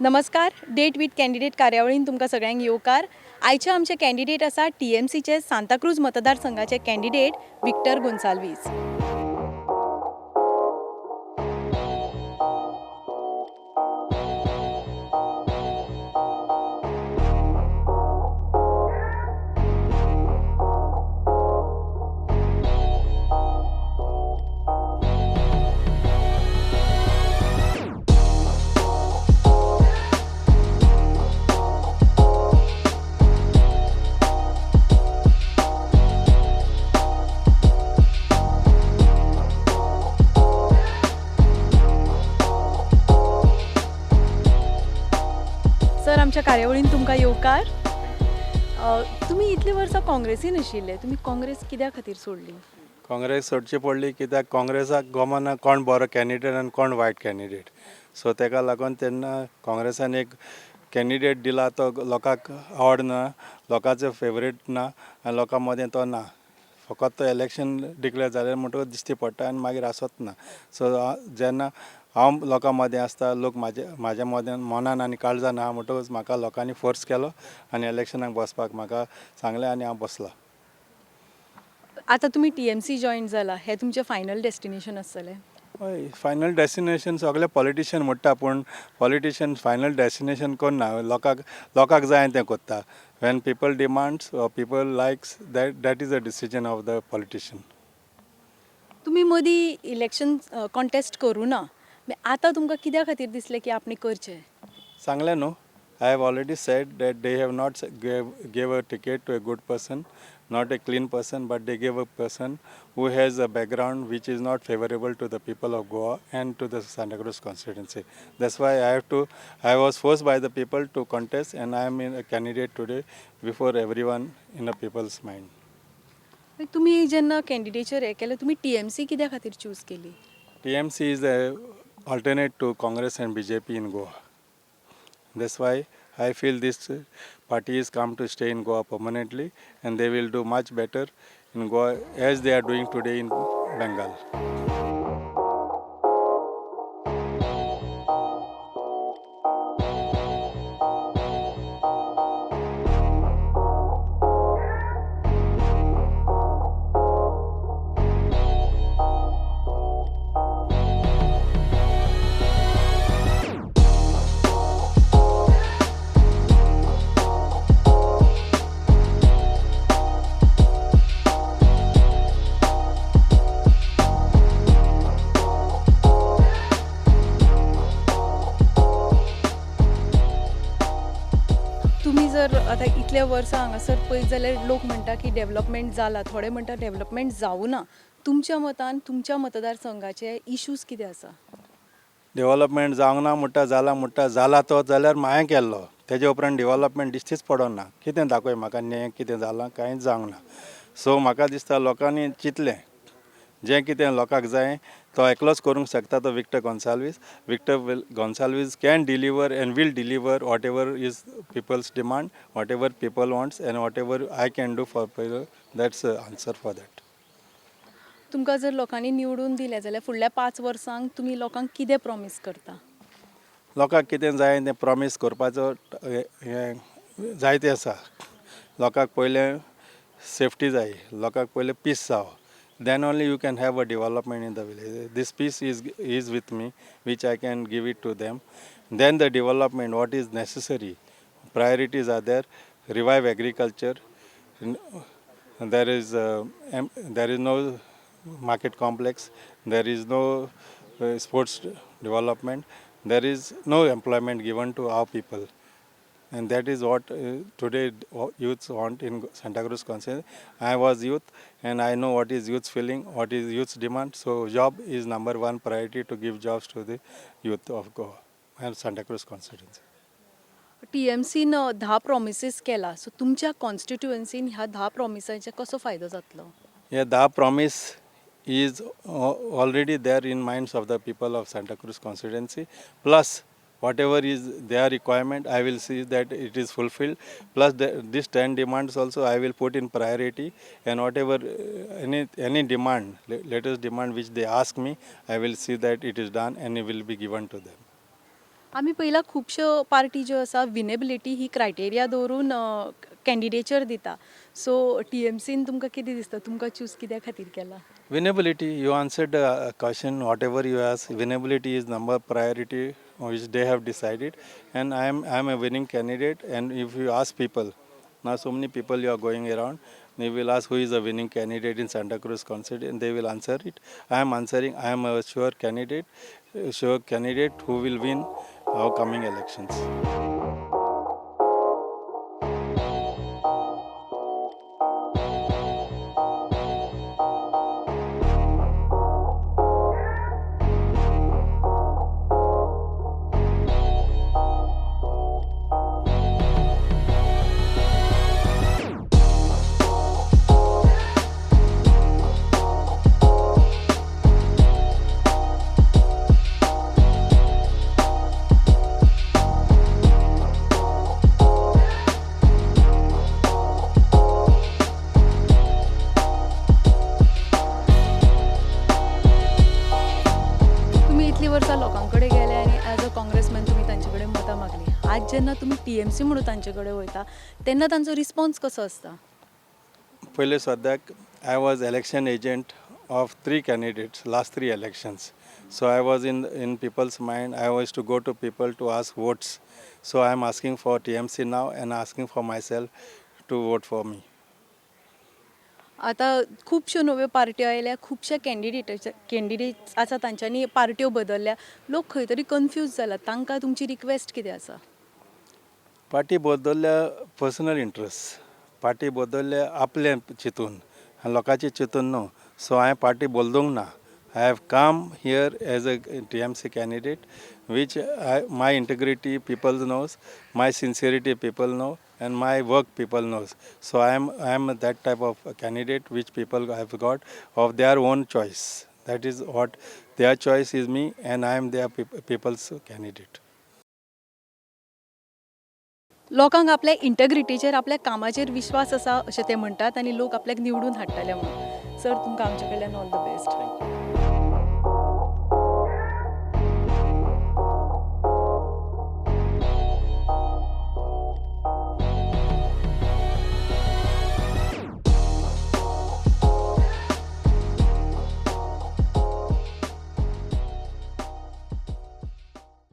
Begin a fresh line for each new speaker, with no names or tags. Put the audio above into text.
नमस्कार. Date with candidate कार्यावळीन तुमकां सगळ्यांक येवकार. आयचे आमचे कॅन्डिडेट आसा TMCचे सांताक्रूज मतदारसंघाचे कॅन्डिडेट विक्टर गोन्साल्वीस. सर, आमच्या कार्यावळीन तुमकां येवकार. तुमी इतले वर्सां काँग्रेसीन आशिल्ले. तुमी काँग्रेस कित्या खातीर सोडली?
काँग्रेस सोडची पडली कित्याक काँग्रेसाक गमना कोण बरो कॅन्डिडेट आनी कोण वायट कॅन्डिडेट. सो तेका लागून तेन्ना काँग्रेसान एक कॅन्डिडेट दिला तो लोकांक आवडना, लोकांचो फेवरेट ना आनी लोकां मदें तो ना. फकत तो इलेक्शन डिक्लेअर जाल्यार म्हणटकूच दिश्टी पडटा आनी मागीर आसत ना. सो जेन्ना हांव लोकां मदें आसता, लोक म्हाज्या मदें मनान आनी काळजान आहा म्हणटकूच म्हाका लोकांनी फोर्स केलो आनी इलेक्शनाक बसपाक म्हाका सांगलें आनी हांव बसलो.
आतां तुमी TMC जॉयन जाला. हें तुमचें फायनल डेस्टिनेशन आसतलें?
हय, फायनल डेस्टिनेशन सगळे पॉलिटिशियन म्हणटा, पूण पॉलिटिशियन फायनल डेस्टिनेशन करना. लोकांक जाय तें करता. Wien people demands or people likes that is a decision of the politician.
तुमी मदीं इलेक्शन कॉन्टेस्ट करूं ना. आतां तुमकां कित्या खातीर दिसलें की आपणी करचें?
सांगलें न्हू, I have already said that they have not gave a ticket to a good person, not a clean person, but they gave a person who has a background which is not favorable to the people of Goa and to the Santa Cruz constituency. That's why I was forced by the people to contest, and I am a candidate today before everyone in the people's mind.
तुमी जेन्ना कॅन्डिडेचर हें केलें, तुमी TMC कित्या खातीर choose केली?
TMC is a alternate to Congress and BJP in Goa. That's why I feel this party is come to stay in Goa permanently, and they will do much better in Goa as they are doing today in Bengal.
तुमी जर आतां इतले वर्सां हांगासर पळयत जाल्यार लोक म्हणटा की डेव्हलपमेंट जाला, थोडे म्हणटा डेव्हलपमेंट जावं ना. तुमच्या मतान तुमच्या मतदारसंघाचे इश्यूज कितें आसा?
डेव्हलपमेंट जावंक ना म्हणटा, जाला तो जाल्यार हांवें केल्लो. तेजे उपरांत डेव्हलपमेंट दिश्टीच पडोना. कितें दाखय म्हाका न्याय कितें जालां, कांयच जावंक ना. सो म्हाका दिसता लोकांनी चिंतलें, जें कितें लोकांक जाय तो एकलोच करूंक शकता, तो Victor Gonsalves. Victor Gonsalves can deliver and will deliver whatever is people's demand, whatever people wants and whatever I can do for people. That's answer for that.
तुमकां जर लोकांनी निवडून दिलें जाल्यार फुडल्या 5 वर्सांक तुमी लोकांक कितें प्रॉमीस करता?
लोकांक कितें जाय तें प्रॉमीस करपाचो हें जायतें आसा. लोकांक पयलें सेफ्टी जाय, लोकांक पयलें पीस जावो. Then only you can have a development in the village. This peace is with me, which I can give it to them. Then the development, what is necessary, priorities are there. Revive agriculture. There is no market complex. There is no sports development. There is no employment given to our people. And that is what today youths want in Santa Cruz constituency. I was youth and I know what is youth's feeling, what is youth's demand. So job is number one priority, to give jobs to the youth of Goa and Santa Cruz constituency.
TMCन 10 promises केला. So तुमच्या कॉन्स्टिट्युएन्सीन ह्या 10 प्रॉमिसांचे कसो फायदो जातलो?
Yeah, the promise is already there in minds of the people of Santa Cruz constituency. Plus whatever is their requirement, I will see that it is fulfilled. Plus these 10 demands also I will put in priority, and whatever any demand, latest demand which they ask me, I will see that it is done and it will be given to them.
आमी पयला खुबश्यो party ज्यो आसा winnability ही criteria दवरून कॅन्डिडेचर दिता. So TMCन तुमकां कितें दिसता, तुमकां चूज कित्या खातीर केला?
Winnability, you answered the question, whatever you ask. Winnability is number priority which they have decided, and I am a winning candidate. And if you ask people, now so many people you are going around, they will ask who is a winning candidate in Santa Cruz constituency, and they will answer it. I am answering. I am a sure candidate who will win our coming elections.
तुम्ही इतली वर्सां लोकांकडे गेले आनी as a काँग्रेसमॅन तुम्ही तांचे कडेन मतां मागली. आज जेन्ना तुम्ही TMC म्हणून तांचे कडेन वयता तेन्ना तांचो रिस्पॉन्स कसो आसता?
पहिले सद्याक I was election agent of 3 candidates, last 3 elections. So I was in people's mind. I was to go to people to ask votes. So I am asking for TMC now and asking for myself to vote for me.
आता खुबश्यो नव्यो पार्ट्यो आयल्या, खुबशे candidates आसा तांच्यांनी पार्ट्यो बदलल्या. लोक खंय तरी कन्फ्यूज जाला. तांकां तुमची रिक्वेस्ट कितें आसा?
पार्टी बदलल्या पर्सनल इंट्रस्ट, पार्टी बदलल्या आपल्या चिंतून, लोकांचे चिंतून न्हू. सो हांवें पार्टी बदलूंक ना. I have come here as a TMC candidate, which my integrity people knows, my sincerity people know, and my work people knows. So I am that type of candidate which people have got of their own choice. That is what their choice is me, and I am their people's candidate.
लोकांक आपल्या इंटग्रिटीचेर, आपल्या कामाचेर विश्वास आसा अशें ते म्हणटात आनी लोक आपल्याक निवडून हाडटले म्हणून. सर तुमकां आमचे कडल्यान ऑल द बेस्ट.